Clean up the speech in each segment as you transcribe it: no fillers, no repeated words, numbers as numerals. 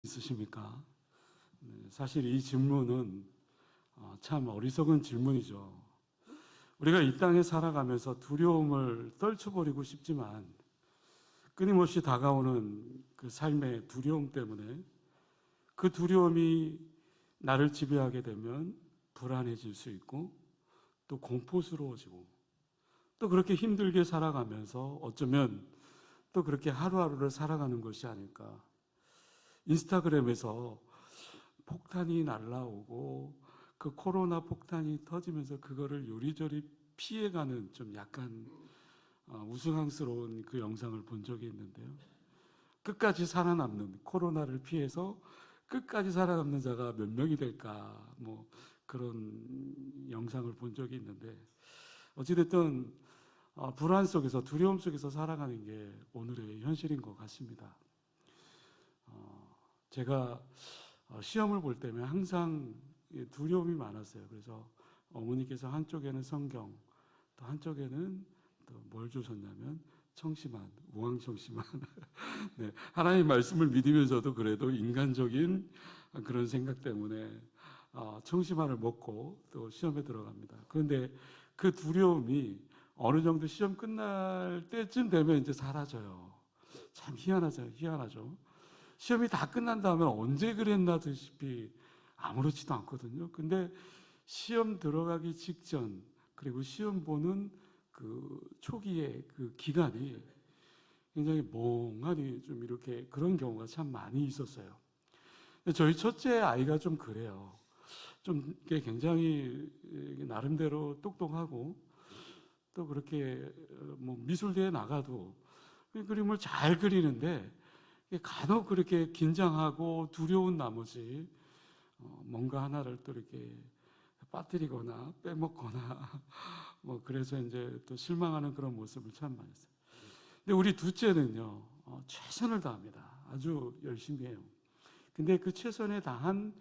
있으십니까? 네, 사실 이 질문은 참 어리석은 질문이죠. 우리가 이 땅에 살아가면서 두려움을 떨쳐버리고 싶지만 끊임없이 다가오는 그 삶의 두려움 때문에 그 두려움이 나를 지배하게 되면 불안해질 수 있고 또 공포스러워지고 또 그렇게 힘들게 살아가면서 어쩌면 또 그렇게 하루하루를 살아가는 것이 아닐까. 인스타그램에서 폭탄이 날라오고 그 코로나 폭탄이 터지면서 그거를 요리조리 피해가는 좀 약간 우스꽝스러운 그 영상을 본 적이 있는데요. 끝까지 살아남는, 코로나를 피해서 끝까지 살아남는 자가 몇 명이 될까, 뭐 그런 영상을 본 적이 있는데, 어찌됐든 불안 속에서, 두려움 속에서 살아가는 게 오늘의 현실인 것 같습니다. 제가 시험을 볼 때면 항상 두려움이 많았어요. 그래서 어머니께서 한쪽에는 성경, 또 한쪽에는 또 뭘 주셨냐면 청심환, 우황청심환. 네, 하나님 말씀을 믿으면서도 그래도 인간적인 그런 생각 때문에 청심환을 먹고 또 시험에 들어갑니다. 그런데 그 두려움이 어느 정도 시험 끝날 때쯤 되면 이제 사라져요. 참 희한하죠. 시험이 다 끝난 다음에 언제 그랬나듯이 아무렇지도 않거든요. 근데 시험 들어가기 직전, 그리고 시험 보는 그 초기의 그 기간이 굉장히 멍하니 좀 이렇게 그런 경우가 참 많이 있었어요. 저희 첫째 아이가 좀 그래요. 좀 굉장히 나름대로 똑똑하고 또 그렇게 뭐 미술대에 나가도 그림을 잘 그리는데 간혹 그렇게 긴장하고 두려운 나머지 뭔가 하나를 또 이렇게 빠뜨리거나 빼먹거나 뭐 그래서 이제 또 실망하는 그런 모습을 참 많이 했어요. 근데 우리 둘째는요, 최선을 다합니다. 아주 열심히 해요. 근데 그 최선에 다한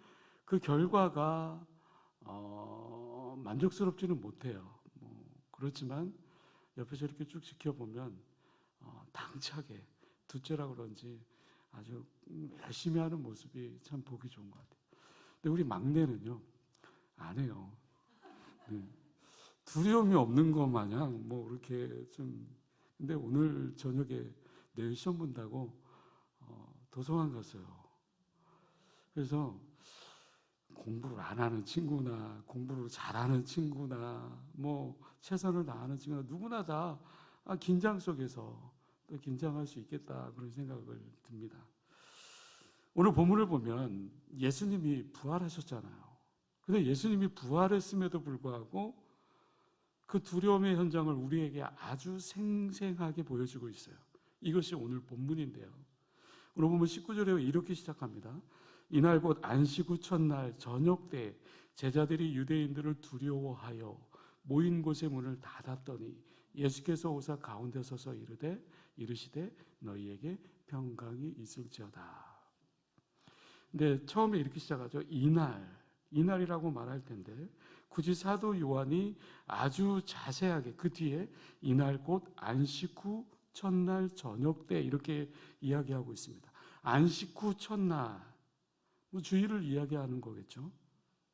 그 결과가 만족스럽지는 못해요. 뭐 그렇지만 옆에서 이렇게 쭉 지켜보면 당차게 둘째라 그런지 아주 열심히 하는 모습이 참 보기 좋은 것 같아요. 근데 우리 막내는요, 안 해요. 네. 두려움이 없는 것 마냥 뭐 이렇게 좀. 근데 오늘 저녁에 내일 시험 본다고 도서관 갔어요. 그래서 공부를 안 하는 친구나 공부를 잘하는 친구나 뭐 최선을 다하는 친구나 누구나 다 긴장 속에서 또 긴장할 수 있겠다 그런 생각을 듭니다. 오늘 본문을 보면 예수님이 부활하셨잖아요. 근데 예수님이 부활했음에도 불구하고 그 두려움의 현장을 우리에게 아주 생생하게 보여주고 있어요. 이것이 오늘 본문인데요. 오늘 보면 19절에 이렇게 시작합니다. 이날 곧 안식 후 첫날 저녁 때 제자들이 유대인들을 두려워하여 모인 곳의 문을 닫았더니 예수께서 오사 가운데 서서 이르시되 너희에게 평강이 있을지어다. 근데 처음에 이렇게 시작하죠. 이날이라고 말할 텐데 굳이 사도 요한이 아주 자세하게 그 뒤에 이날 곧 안식 후 첫날 저녁 때 이렇게 이야기하고 있습니다. 안식 후 첫날, 뭐 주일을 이야기하는 거겠죠.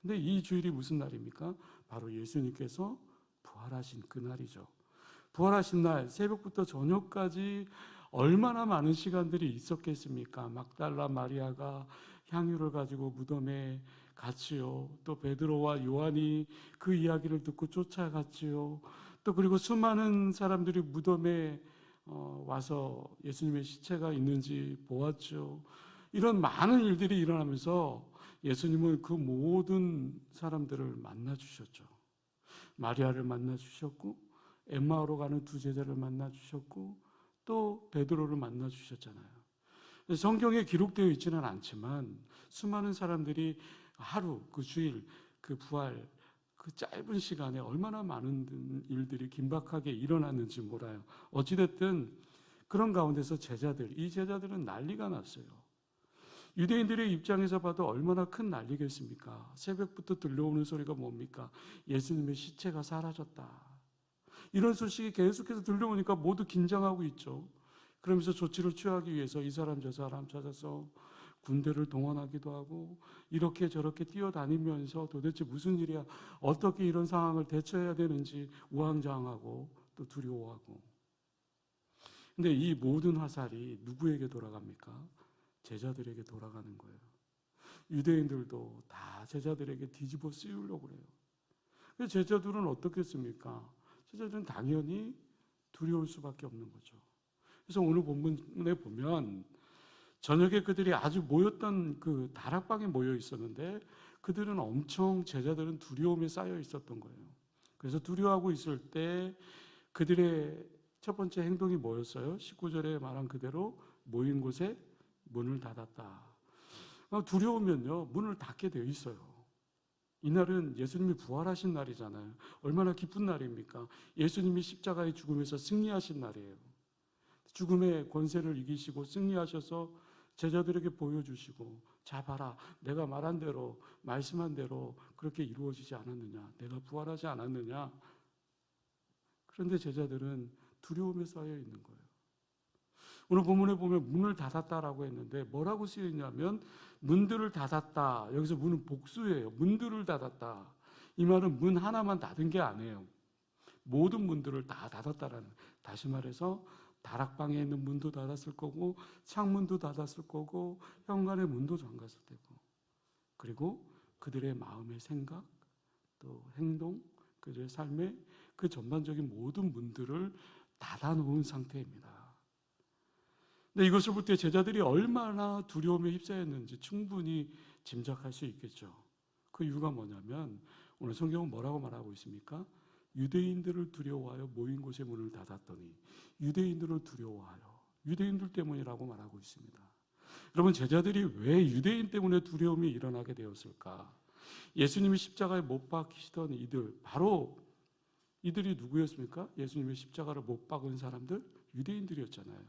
근데 이 주일이 무슨 날입니까? 바로 예수님께서 부활하신 그날이죠. 부활하신 날 새벽부터 저녁까지 얼마나 많은 시간들이 있었겠습니까? 막달라 마리아가 향유를 가지고 무덤에 갔지요. 또 베드로와 요한이 그 이야기를 듣고 쫓아갔지요. 또 그리고 수많은 사람들이 무덤에 와서 예수님의 시체가 있는지 보았죠. 이런 많은 일들이 일어나면서 예수님은 그 모든 사람들을 만나 주셨죠. 마리아를 만나 주셨고 엠마오로 가는 두 제자를 만나 주셨고 또 베드로를 만나 주셨잖아요. 성경에 기록되어 있지는 않지만 수많은 사람들이 하루, 그 주일, 그 부활, 그 짧은 시간에 얼마나 많은 일들이 긴박하게 일어났는지 몰라요. 어찌됐든 그런 가운데서 이 제자들은 난리가 났어요. 유대인들의 입장에서 봐도 얼마나 큰 난리겠습니까? 새벽부터 들려오는 소리가 뭡니까? 예수님의 시체가 사라졌다. 이런 소식이 계속해서 들려오니까 모두 긴장하고 있죠. 그러면서 조치를 취하기 위해서 이 사람 저 사람 찾아서 군대를 동원하기도 하고 이렇게 저렇게 뛰어다니면서 도대체 무슨 일이야? 어떻게 이런 상황을 대처해야 되는지 우왕좌왕하고 또 두려워하고. 근데 이 모든 화살이 누구에게 돌아갑니까? 제자들에게 돌아가는 거예요. 유대인들도 다 제자들에게 뒤집어 씌우려고 그래요. 그래서 제자들은 어떻겠습니까? 제자들은 당연히 두려울 수밖에 없는 거죠. 그래서 오늘 본문에 보면 저녁에 그들이 아주 모였던 그 다락방에 모여 있었는데 그들은 엄청 제자들은 두려움에 쌓여 있었던 거예요. 그래서 두려워하고 있을 때 그들의 첫 번째 행동이 뭐였어요? 19절에 말한 그대로 모인 곳에 문을 닫았다. 두려우면요, 문을 닫게 되어 있어요. 이날은 예수님이 부활하신 날이잖아요. 얼마나 기쁜 날입니까? 예수님이 십자가의 죽음에서 승리하신 날이에요. 죽음의 권세를 이기시고 승리하셔서 제자들에게 보여주시고, 자 봐라, 내가 말한 대로 말씀한 대로 그렇게 이루어지지 않았느냐, 내가 부활하지 않았느냐. 그런데 제자들은 두려움에 쌓여 있는 거예요. 오늘 본문에 보면 문을 닫았다라고 했는데 뭐라고 쓰여 있냐면 문들을 닫았다. 여기서 문은 복수예요. 문들을 닫았다. 이 말은 문 하나만 닫은 게 아니에요. 모든 문들을 다 닫았다라는. 다시 말해서 다락방에 있는 문도 닫았을 거고 창문도 닫았을 거고 현관의 문도 잠갔을 테고, 그리고 그들의 마음의 생각 또 행동, 그들의 삶의 그 전반적인 모든 문들을 닫아놓은 상태입니다. 근데 이것을 볼 때 제자들이 얼마나 두려움에 휩싸였는지 충분히 짐작할 수 있겠죠. 그 이유가 뭐냐면 오늘 성경은 뭐라고 말하고 있습니까? 유대인들을 두려워하여 모인 곳에 문을 닫았더니, 유대인들을 두려워하여, 유대인들 때문이라고 말하고 있습니다. 여러분, 제자들이 왜 유대인 때문에 두려움이 일어나게 되었을까? 예수님이 십자가에 못 박히시던 이들, 바로 이들이 누구였습니까? 예수님의 십자가를 못 박은 사람들, 유대인들이었잖아요.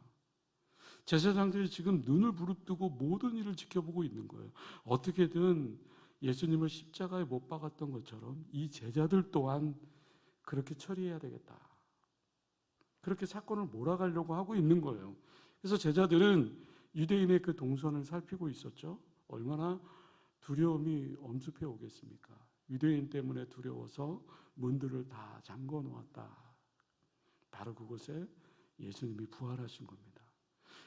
제사장들이 지금 눈을 부릅뜨고 모든 일을 지켜보고 있는 거예요. 어떻게든 예수님을 십자가에 못 박았던 것처럼 이 제자들 또한 그렇게 처리해야 되겠다. 그렇게 사건을 몰아가려고 하고 있는 거예요. 그래서 제자들은 유대인의 그 동선을 살피고 있었죠. 얼마나 두려움이 엄습해 오겠습니까? 유대인 때문에 두려워서 문들을 다 잠궈 놓았다. 바로 그곳에 예수님이 부활하신 겁니다.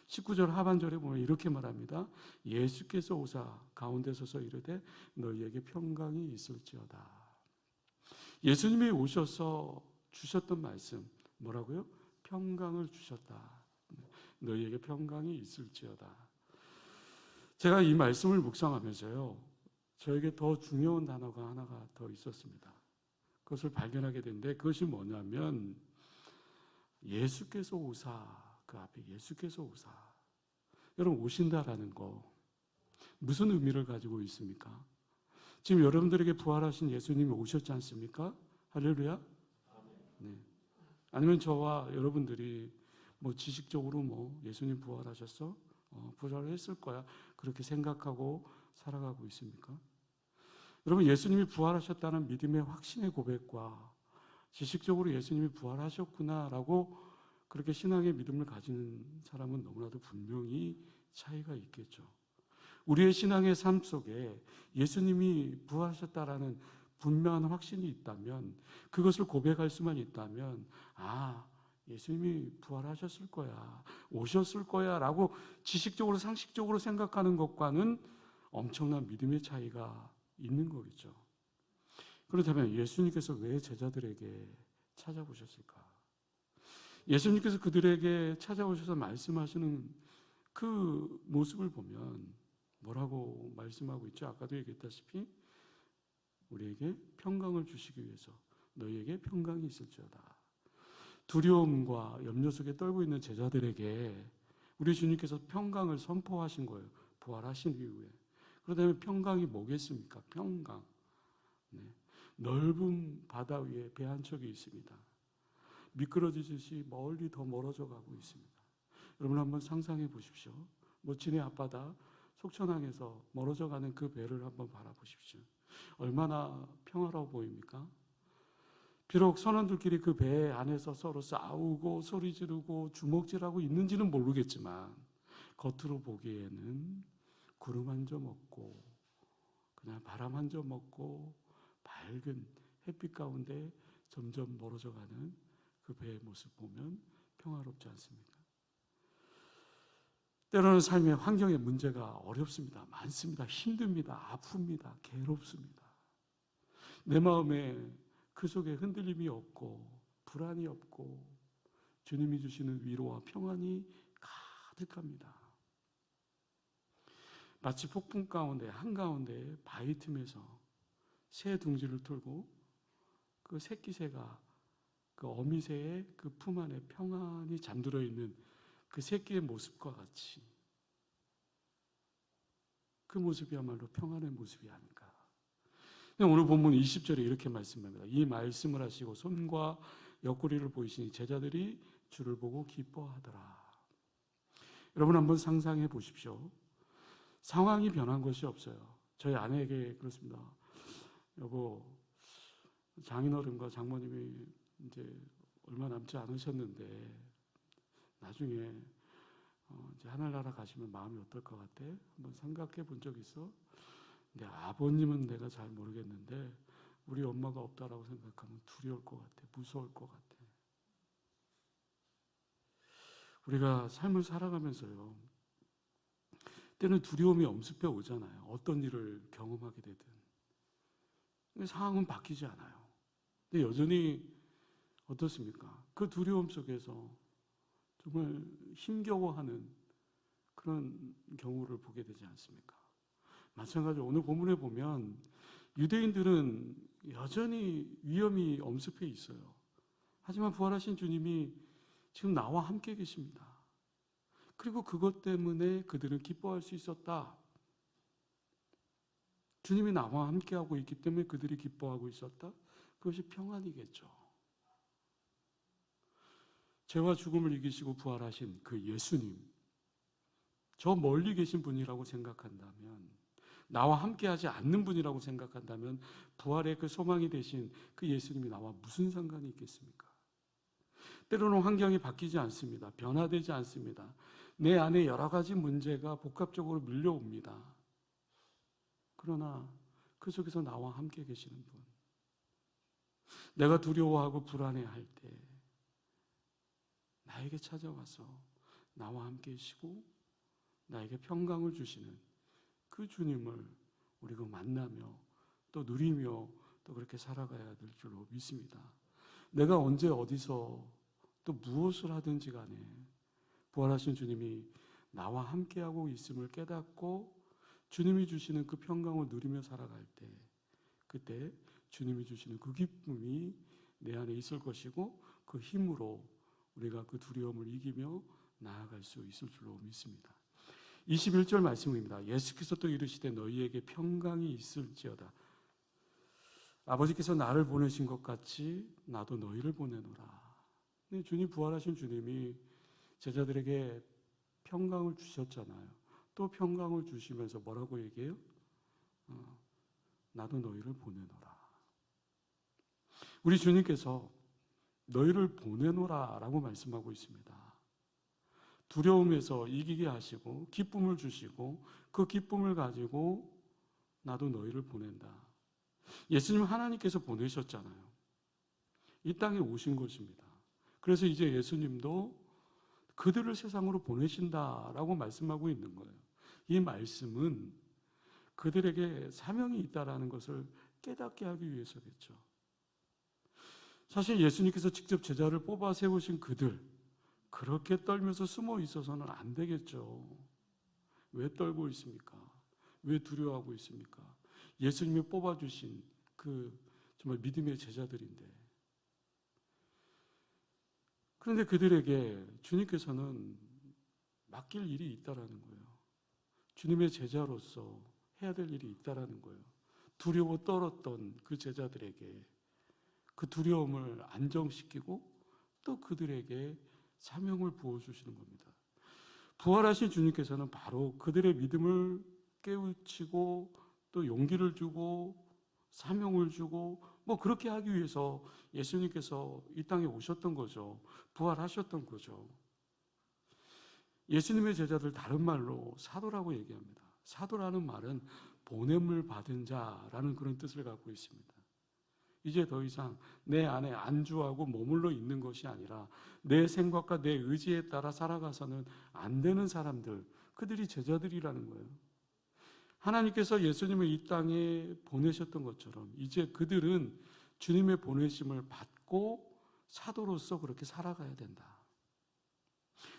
19절 하반절에 보면 이렇게 말합니다. 예수께서 오사 가운데 서서 이르되 너희에게 평강이 있을지어다. 예수님이 오셔서 주셨던 말씀 뭐라고요? 평강을 주셨다. 너희에게 평강이 있을지어다. 제가 이 말씀을 묵상하면서요, 저에게 더 중요한 단어가 하나가 더 있었습니다. 그것을 발견하게 됐는데 그것이 뭐냐면 예수께서 오사, 그 앞에 예수께서 오사. 여러분, 오신다라는 거 무슨 의미를 가지고 있습니까? 지금 여러분들에게 부활하신 예수님이 오셨지 않습니까? 할렐루야. 네. 아니면 저와 여러분들이 뭐 지식적으로 뭐 예수님 부활하셨어? 부활했을 거야. 그렇게 생각하고 살아가고 있습니까? 여러분, 예수님이 부활하셨다는 믿음의 확신의 고백과 지식적으로 예수님이 부활하셨구나라고 그렇게 신앙의 믿음을 가지는 사람은 너무나도 분명히 차이가 있겠죠. 우리의 신앙의 삶 속에 예수님이 부활하셨다라는 분명한 확신이 있다면, 그것을 고백할 수만 있다면, 아, 예수님이 부활하셨을 거야, 오셨을 거야 라고 지식적으로 상식적으로 생각하는 것과는 엄청난 믿음의 차이가 있는 거겠죠. 그렇다면 예수님께서 왜 제자들에게 찾아오셨을까? 예수님께서 그들에게 찾아오셔서 말씀하시는 그 모습을 보면 뭐라고 말씀하고 있죠? 아까도 얘기했다시피 우리에게 평강을 주시기 위해서 너희에게 평강이 있을지어다. 두려움과 염려 속에 떨고 있는 제자들에게 우리 주님께서 평강을 선포하신 거예요. 부활하신 이후에. 그러다면 평강이 뭐겠습니까? 평강. 네. 넓은 바다 위에 배 한 척이 있습니다. 미끄러지듯이 멀리 더 멀어져 가고 있습니다. 여러분 한번 상상해 보십시오. 모친의 앞바다 속천항에서 멀어져 가는 그 배를 한번 바라보십시오. 얼마나 평화로워 보입니까? 비록 선원들끼리 그 배 안에서 서로 싸우고 소리 지르고 주먹질하고 있는지는 모르겠지만 겉으로 보기에는 구름 한 점 없고 그냥 바람 한 점 없고 밝은 햇빛 가운데 점점 멀어져가는 그 배의 모습 보면 평화롭지 않습니까? 때로는 삶의 환경의 문제가 어렵습니다. 많습니다. 힘듭니다. 아픕니다. 괴롭습니다. 내 마음에 그 속에 흔들림이 없고 불안이 없고 주님이 주시는 위로와 평안이 가득합니다. 마치 폭풍 가운데 한가운데 바위 틈에서 새 둥지를 틀고 그 새끼새가 그 어미새의 그 품 안에 평안히 잠들어 있는 그 새끼의 모습과 같이 그 모습이야말로 평안의 모습이 아닌가. 오늘 본문 20절에 이렇게 말씀합니다. 이 말씀을 하시고 손과 옆구리를 보이시니 제자들이 주를 보고 기뻐하더라. 여러분 한번 상상해 보십시오. 상황이 변한 것이 없어요. 저희 아내에게 그렇습니다. 여보, 장인어른과 장모님이 이제 얼마 남지 않으셨는데 나중에 이제 하늘나라 가시면 마음이 어떨 것 같아? 한번 생각해 본 적 있어? 내 아버님은 내가 잘 모르겠는데 우리 엄마가 없다라고 생각하면 두려울 것 같아. 무서울 것 같아. 우리가 삶을 살아가면서요. 때는 두려움이 엄습해 오잖아요. 어떤 일을 경험하게 되든. 근데 상황은 바뀌지 않아요. 근데 여전히 어떻습니까? 그 두려움 속에서 정말 힘겨워하는 그런 경우를 보게 되지 않습니까? 마찬가지로 오늘 본문에 보면 유대인들은 여전히 위험이 엄습해 있어요. 하지만 부활하신 주님이 지금 나와 함께 계십니다. 그리고 그것 때문에 그들은 기뻐할 수 있었다. 주님이 나와 함께하고 있기 때문에 그들이 기뻐하고 있었다. 그것이 평안이겠죠. 죄와 죽음을 이기시고 부활하신 그 예수님, 저 멀리 계신 분이라고 생각한다면, 나와 함께하지 않는 분이라고 생각한다면 부활의 그 소망이 되신 그 예수님이 나와 무슨 상관이 있겠습니까? 때로는 환경이 바뀌지 않습니다. 변화되지 않습니다. 내 안에 여러 가지 문제가 복합적으로 밀려옵니다. 그러나 그 속에서 나와 함께 계시는 분, 내가 두려워하고 불안해할 때 나에게 찾아와서 나와 함께 계시고 나에게 평강을 주시는 그 주님을 우리가 만나며 또 누리며 또 그렇게 살아가야 될 줄로 믿습니다. 내가 언제 어디서 또 무엇을 하든지 간에 부활하신 주님이 나와 함께하고 있음을 깨닫고 주님이 주시는 그 평강을 누리며 살아갈 때 그때 주님이 주시는 그 기쁨이 내 안에 있을 것이고 그 힘으로 우리가 그 두려움을 이기며 나아갈 수 있을 줄로 믿습니다. 21절 말씀입니다. 예수께서 또 이르시되 너희에게 평강이 있을지어다. 아버지께서 나를 보내신 것 같이 나도 너희를 보내노라. 주님 부활하신 주님이 제자들에게 평강을 주셨잖아요. 또 평강을 주시면서 뭐라고 얘기해요? 나도 너희를 보내노라. 우리 주님께서 너희를 보내노라 라고 말씀하고 있습니다. 두려움에서 이기게 하시고 기쁨을 주시고 그 기쁨을 가지고 나도 너희를 보낸다. 예수님 하나님께서 보내셨잖아요. 이 땅에 오신 것입니다. 그래서 이제 예수님도 그들을 세상으로 보내신다라고 말씀하고 있는 거예요. 이 말씀은 그들에게 사명이 있다라는 것을 깨닫게 하기 위해서겠죠. 사실 예수님께서 직접 제자를 뽑아 세우신 그들, 그렇게 떨면서 숨어 있어서는 안 되겠죠. 왜 떨고 있습니까? 왜 두려워하고 있습니까? 예수님이 뽑아주신 그 정말 믿음의 제자들인데. 그런데 그들에게 주님께서는 맡길 일이 있다라는 거예요. 주님의 제자로서 해야 될 일이 있다라는 거예요. 두려워 떨었던 그 제자들에게 그 두려움을 안정시키고 또 그들에게 사명을 부어주시는 겁니다. 부활하신 주님께서는 바로 그들의 믿음을 깨우치고 또 용기를 주고 사명을 주고 뭐 그렇게 하기 위해서 예수님께서 이 땅에 오셨던 거죠. 부활하셨던 거죠. 예수님의 제자들 다른 말로 사도라고 얘기합니다. 사도라는 말은 보냄을 받은 자라는 그런 뜻을 갖고 있습니다. 이제 더 이상 내 안에 안주하고 머물러 있는 것이 아니라 내 생각과 내 의지에 따라 살아가서는 안 되는 사람들, 그들이 제자들이라는 거예요. 하나님께서 예수님을 이 땅에 보내셨던 것처럼 이제 그들은 주님의 보내심을 받고 사도로서 그렇게 살아가야 된다.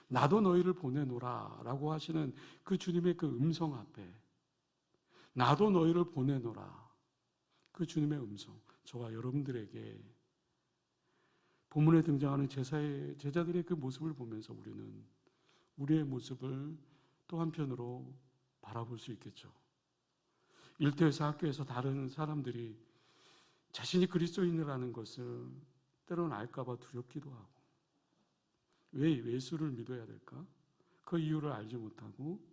나도 너희를 보내노라 라고 하시는 그 주님의 그 음성 앞에 나도 너희를 보내노라, 그 주님의 음성, 저와 여러분들에게 본문에 등장하는 제자들의 그 모습을 보면서 우리는 우리의 모습을 또 한편으로 바라볼 수 있겠죠. 일터에서 학교에서 다른 사람들이 자신이 그리스도인이라는 것을 때로는 알까봐 두렵기도 하고, 왜 예수를 믿어야 될까? 그 이유를 알지 못하고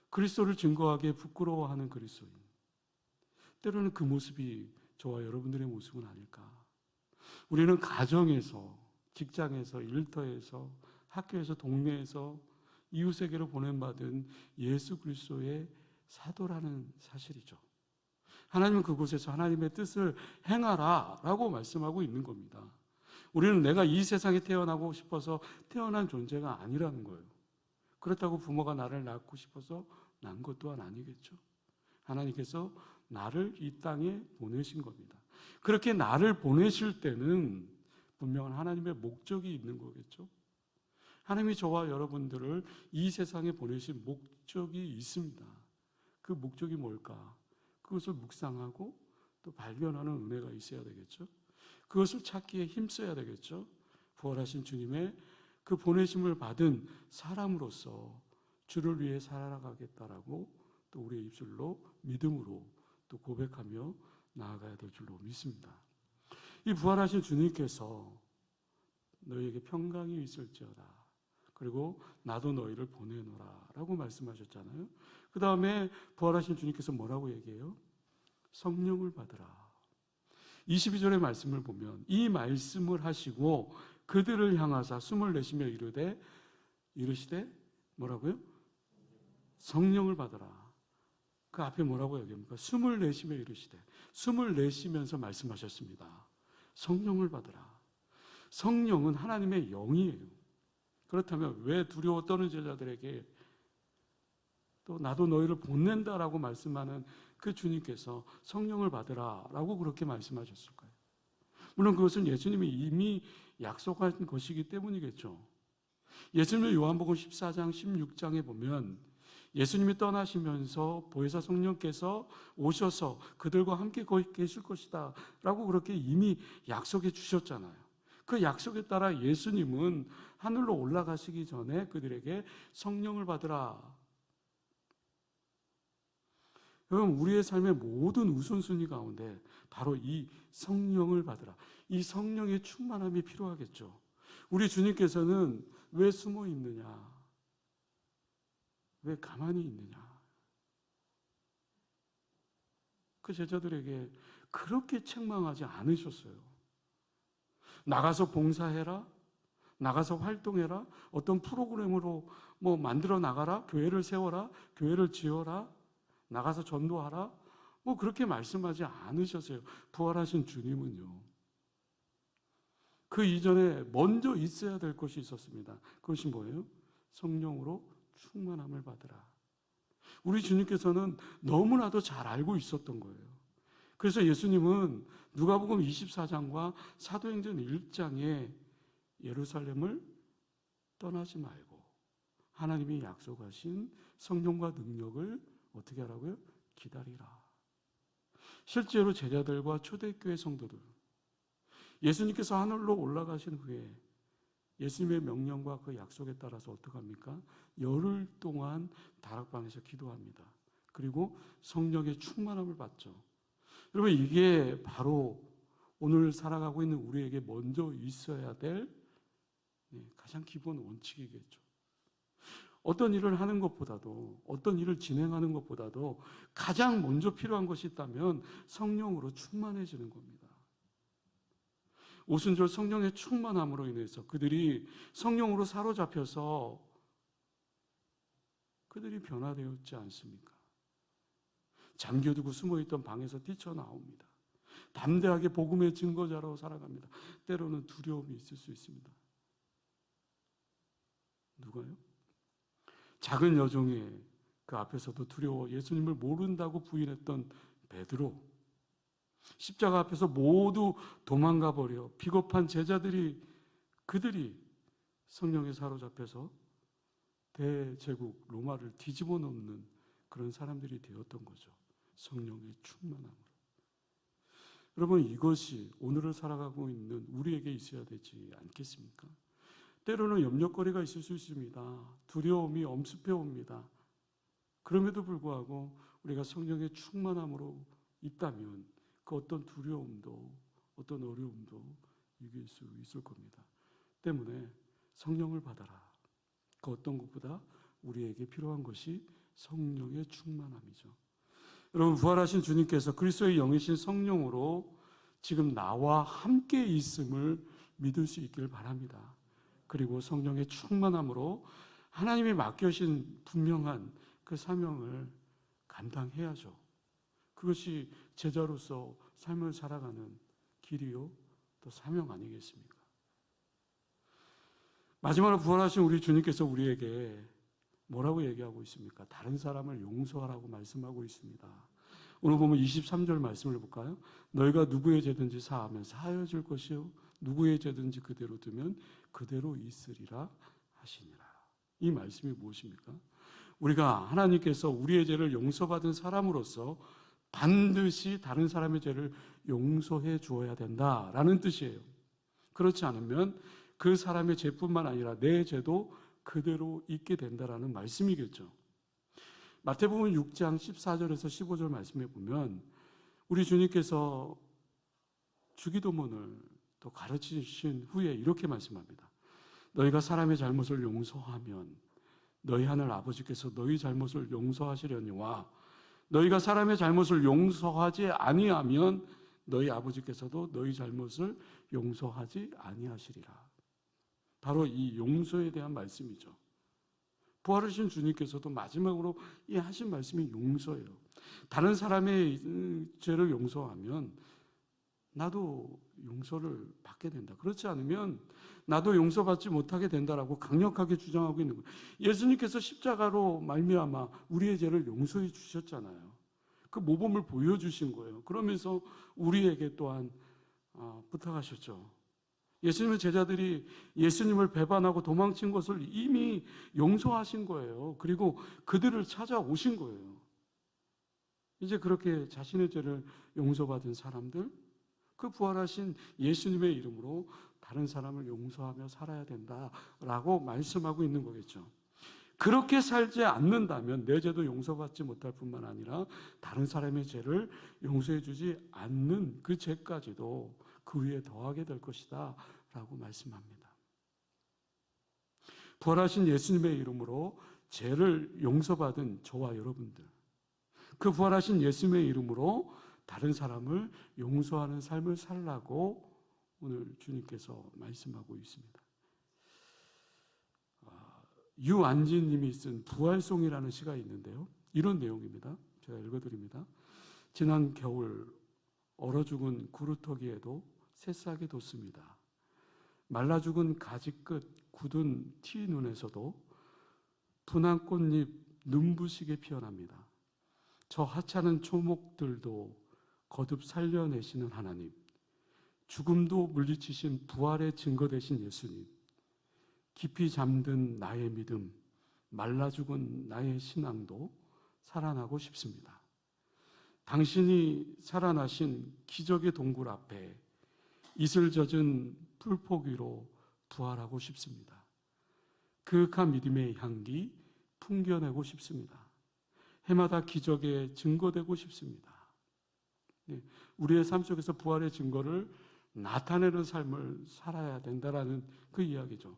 그리스도를 증거하기에 부끄러워하는 그리스도인, 때로는 그 모습이 저와 여러분들의 모습은 아닐까. 우리는 가정에서, 직장에서, 일터에서, 학교에서, 동네에서 이웃에게로 보냄받은 예수 그리스도의 사도라는 사실이죠. 하나님은 그곳에서 하나님의 뜻을 행하라 라고 말씀하고 있는 겁니다. 우리는 내가 이 세상에 태어나고 싶어서 태어난 존재가 아니라는 거예요. 그렇다고 부모가 나를 낳고 싶어서 낳은 것 또한 아니겠죠. 하나님께서 나를 이 땅에 보내신 겁니다. 그렇게 나를 보내실 때는 분명한 하나님의 목적이 있는 거겠죠. 하나님이 저와 여러분들을 이 세상에 보내신 목적이 있습니다. 그 목적이 뭘까? 그것을 묵상하고 또 발견하는 은혜가 있어야 되겠죠. 그것을 찾기에 힘써야 되겠죠. 부활하신 주님의 그 보내심을 받은 사람으로서 주를 위해 살아가겠다라고 또 우리의 입술로 믿음으로 또 고백하며 나아가야 될 줄로 믿습니다. 이 부활하신 주님께서 너희에게 평강이 있을지어다, 그리고 나도 너희를 보내노라 라고 말씀하셨잖아요. 그 다음에 부활하신 주님께서 뭐라고 얘기해요? 성령을 받으라. 22절의 말씀을 보면 이 말씀을 하시고 그들을 향하사 숨을 내쉬며 이르시되 뭐라고요? 성령을 받으라. 그 앞에 뭐라고 얘기합니까? 숨을 내쉬며 이르시되, 숨을 내쉬면서 말씀하셨습니다. 성령을 받으라. 성령은 하나님의 영이에요. 그렇다면 왜 두려워 떠는 제자들에게 또 나도 너희를 보낸다라고 말씀하는 그 주님께서 성령을 받으라라고 그렇게 말씀하셨을까요? 물론 그것은 예수님이 이미 약속한 것이기 때문이겠죠. 예수님의 요한복음 14장 16장에 보면 예수님이 떠나시면서 보혜사 성령께서 오셔서 그들과 함께 거기 계실 것이다 라고 그렇게 이미 약속해 주셨잖아요. 그 약속에 따라 예수님은 하늘로 올라가시기 전에 그들에게 성령을 받으라. 여러분, 우리의 삶의 모든 우선순위 가운데 바로 이 성령을 받으라, 이 성령의 충만함이 필요하겠죠. 우리 주님께서는 왜 숨어 있느냐? 왜 가만히 있느냐? 그 제자들에게 그렇게 책망하지 않으셨어요. 나가서 봉사해라, 나가서 활동해라, 어떤 프로그램으로 만들어 나가라, 교회를 세워라, 교회를 지어라, 나가서 전도하라, 그렇게 말씀하지 않으셨어요. 부활하신 주님은요. 그 이전에 먼저 있어야 될 것이 있었습니다. 그것이 뭐예요? 성령으로 충만함을 받으라. 우리 주님께서는 너무나도 잘 알고 있었던 거예요. 그래서 예수님은 누가복음 24장과 사도행전 1장에 예루살렘을 떠나지 말고 하나님이 약속하신 성령과 능력을 어떻게 하라고요? 기다리라. 실제로 제자들과 초대교회 성도들, 예수님께서 하늘로 올라가신 후에 예수님의 명령과 그 약속에 따라서 어떻게 합니까? 열흘 동안 다락방에서 기도합니다. 그리고 성령의 충만함을 받죠. 여러분, 이게 바로 오늘 살아가고 있는 우리에게 먼저 있어야 될 가장 기본 원칙이겠죠. 어떤 일을 하는 것보다도, 어떤 일을 진행하는 것보다도 가장 먼저 필요한 것이 있다면 성령으로 충만해지는 겁니다. 오순절 성령의 충만함으로 인해서 그들이 성령으로 사로잡혀서 그들이 변화되었지 않습니까? 잠겨두고 숨어있던 방에서 뛰쳐나옵니다. 담대하게 복음의 증거자로 살아갑니다. 때로는 두려움이 있을 수 있습니다. 누가요? 작은 여종의 그 앞에서도 두려워 예수님을 모른다고 부인했던 베드로, 십자가 앞에서 모두 도망가 버려 비겁한 제자들이, 그들이 성령에 사로잡혀서 대제국 로마를 뒤집어 놓는 그런 사람들이 되었던 거죠. 성령의 충만함으로. 여러분, 이것이 오늘을 살아가고 있는 우리에게 있어야 되지 않겠습니까? 때로는 염려거리가 있을 수 있습니다. 두려움이 엄습해 옵니다. 그럼에도 불구하고 우리가 성령의 충만함으로 있다면 그 어떤 두려움도 어떤 어려움도 이길 수 있을 겁니다. 때문에 성령을 받아라. 그 어떤 것보다 우리에게 필요한 것이 성령의 충만함이죠. 여러분, 부활하신 주님께서 그리스도의 영이신 성령으로 지금 나와 함께 있음을 믿을 수 있길 바랍니다. 그리고 성령의 충만함으로 하나님이 맡겨신 분명한 그 사명을 감당해야죠. 그것이 제자로서 삶을 살아가는 길이요, 또 사명 아니겠습니까? 마지막으로 부활하신 우리 주님께서 우리에게 뭐라고 얘기하고 있습니까? 다른 사람을 용서하라고 말씀하고 있습니다. 오늘 보면 23절 말씀을 볼까요? 너희가 누구의 죄든지 사하면 사하여질 것이요 누구의 죄든지 그대로 두면 그대로 있으리라 하시니라. 이 말씀이 무엇입니까? 우리가 하나님께서 우리의 죄를 용서받은 사람으로서 반드시 다른 사람의 죄를 용서해 주어야 된다라는 뜻이에요. 그렇지 않으면 그 사람의 죄뿐만 아니라 내 죄도 그대로 있게 된다라는 말씀이겠죠. 마태복음 6장 14절에서 15절 말씀에 보면 우리 주님께서 주기도문을 또 가르치신 후에 이렇게 말씀합니다. 너희가 사람의 잘못을 용서하면 너희 하늘 아버지께서 너희 잘못을 용서하시려니와 너희가 사람의 잘못을 용서하지 아니하면 너희 아버지께서도 너희 잘못을 용서하지 아니하시리라. 바로 이 용서에 대한 말씀이죠. 부활하신 주님께서도 마지막으로 이 하신 말씀이 용서예요. 다른 사람의 죄를 용서하면 나도 용서를 받게 된다. 그렇지 않으면 나도 용서받지 못하게 된다라고 강력하게 주장하고 있는 거예요. 예수님께서 십자가로 말미암아 우리의 죄를 용서해 주셨잖아요. 그 모범을 보여주신 거예요. 그러면서 우리에게 또한 부탁하셨죠. 예수님의 제자들이 예수님을 배반하고 도망친 것을 이미 용서하신 거예요. 그리고 그들을 찾아오신 거예요. 이제 그렇게 자신의 죄를 용서받은 사람들, 그 부활하신 예수님의 이름으로 다른 사람을 용서하며 살아야 된다라고 말씀하고 있는 거겠죠. 그렇게 살지 않는다면 내 죄도 용서받지 못할 뿐만 아니라 다른 사람의 죄를 용서해 주지 않는 그 죄까지도 그 위에 더하게 될 것이다 라고 말씀합니다. 부활하신 예수님의 이름으로 죄를 용서받은 저와 여러분들, 그 부활하신 예수님의 이름으로 다른 사람을 용서하는 삶을 살라고 오늘 주님께서 말씀하고 있습니다. 유안진 님이 쓴 부활송이라는 시가 있는데요. 이런 내용입니다. 제가 읽어드립니다. 지난 겨울 얼어 죽은 구루터기에도 새싹이 돋습니다. 말라 죽은 가지 끝 굳은 티 눈에서도 분한 꽃잎 눈부시게 피어납니다. 저 하찮은 초목들도 거듭 살려내시는 하나님, 죽음도 물리치신 부활의 증거 되신 예수님, 깊이 잠든 나의 믿음, 말라 죽은 나의 신앙도 살아나고 싶습니다. 당신이 살아나신 기적의 동굴 앞에 이슬 젖은 풀포 위로 부활하고 싶습니다. 그윽한 믿음의 향기 풍겨내고 싶습니다. 해마다 기적의 증거되고 싶습니다. 우리의 삶 속에서 부활의 증거를 나타내는 삶을 살아야 된다라는 그 이야기죠.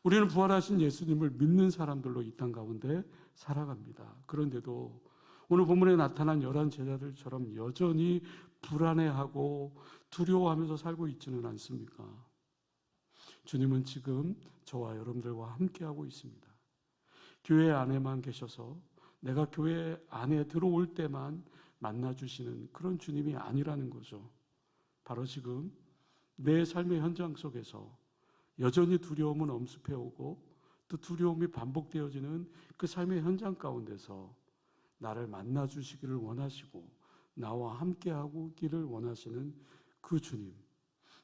우리는 부활하신 예수님을 믿는 사람들로 이 땅 가운데 살아갑니다. 그런데도 오늘 본문에 나타난 11 제자들처럼 여전히 불안해하고 두려워하면서 살고 있지는 않습니까? 주님은 지금 저와 여러분들과 함께하고 있습니다. 교회 안에만 계셔서 내가 교회 안에 들어올 때만 만나주시는 그런 주님이 아니라는 거죠. 바로 지금 내 삶의 현장 속에서 여전히 두려움은 엄습해오고 또 두려움이 반복되어지는 그 삶의 현장 가운데서 나를 만나주시기를 원하시고 나와 함께하기를 원하시는 그 주님,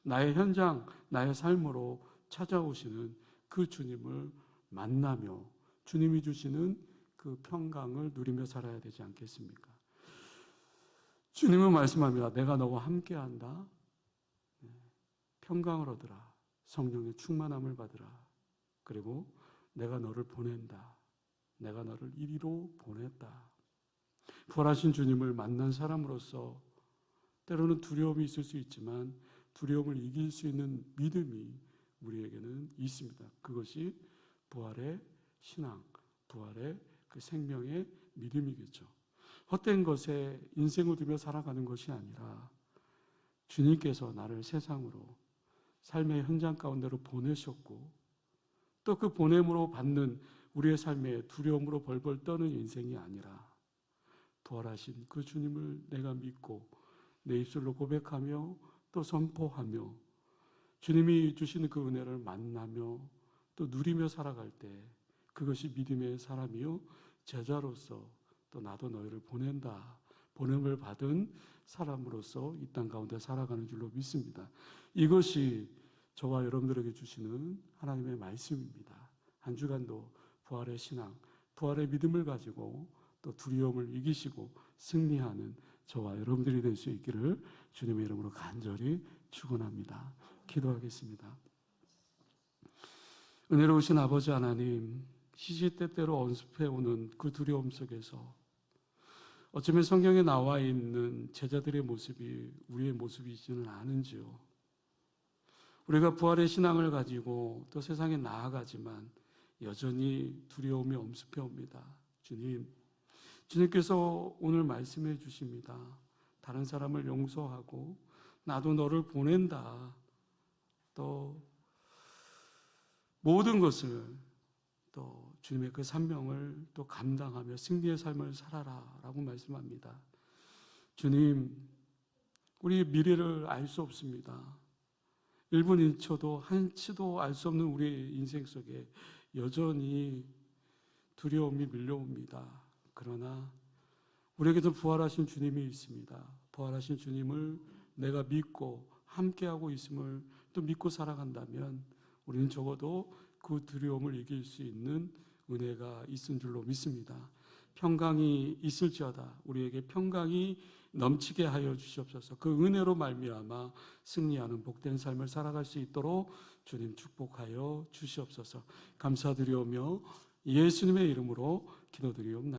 나의 현장, 나의 삶으로 찾아오시는 그 주님을 만나며 주님이 주시는 그 평강을 누리며 살아야 되지 않겠습니까? 주님은 말씀합니다. 내가 너와 함께한다. 평강을 얻으라. 성령의 충만함을 받으라. 그리고 내가 너를 보낸다. 내가 너를 이리로 보냈다. 부활하신 주님을 만난 사람으로서 때로는 두려움이 있을 수 있지만 두려움을 이길 수 있는 믿음이 우리에게는 있습니다. 그것이 부활의 신앙, 부활의 그 생명의 믿음이겠죠. 헛된 것에 인생을 두며 살아가는 것이 아니라 주님께서 나를 세상으로 삶의 현장 가운데로 보내셨고 또 그 보냄으로 받는 우리의 삶의 두려움으로 벌벌 떠는 인생이 아니라 부활하신 그 주님을 내가 믿고 내 입술로 고백하며 또 선포하며 주님이 주시는 그 은혜를 만나며 또 누리며 살아갈 때 그것이 믿음의 사람이요 제자로서 또 나도 너희를 보낸다. 보냄을 받은 사람으로서 이 땅 가운데 살아가는 줄로 믿습니다. 이것이 저와 여러분들에게 주시는 하나님의 말씀입니다. 한 주간도 부활의 신앙, 부활의 믿음을 가지고 또 두려움을 이기시고 승리하는 저와 여러분들이 될 수 있기를 주님의 이름으로 간절히 축원합니다. 기도하겠습니다. 은혜로우신 아버지 하나님, 시시때때로 언습해오는 그 두려움 속에서 어쩌면 성경에 나와 있는 제자들의 모습이 우리의 모습이지는 않은지요. 우리가 부활의 신앙을 가지고 또 세상에 나아가지만 여전히 두려움이 엄습해옵니다. 주님께서 오늘 말씀해 주십니다. 다른 사람을 용서하고 나도 너를 보낸다. 또 모든 것을 또 주님의 그 산명을 또 감당하며 승리의 삶을 살아라 라고 말씀합니다. 주님, 우리의 미래를 알 수 없습니다. 1분 1초도 한치도 알 수 없는 우리의 인생 속에 여전히 두려움이 밀려옵니다. 그러나 우리에게도 부활하신 주님이 있습니다. 부활하신 주님을 내가 믿고 함께하고 있음을 또 믿고 살아간다면 우리는 적어도 그 두려움을 이길 수 있는 은혜가 있은 줄로 믿습니다. 평강이 있을지어다 우리에게 평강이 넘치게 하여 주시옵소서. 그 은혜로 말미암아 승리하는 복된 삶을 살아갈 수 있도록 주님 축복하여 주시옵소서. 감사드리오며 예수님의 이름으로 기도드리옵나이다.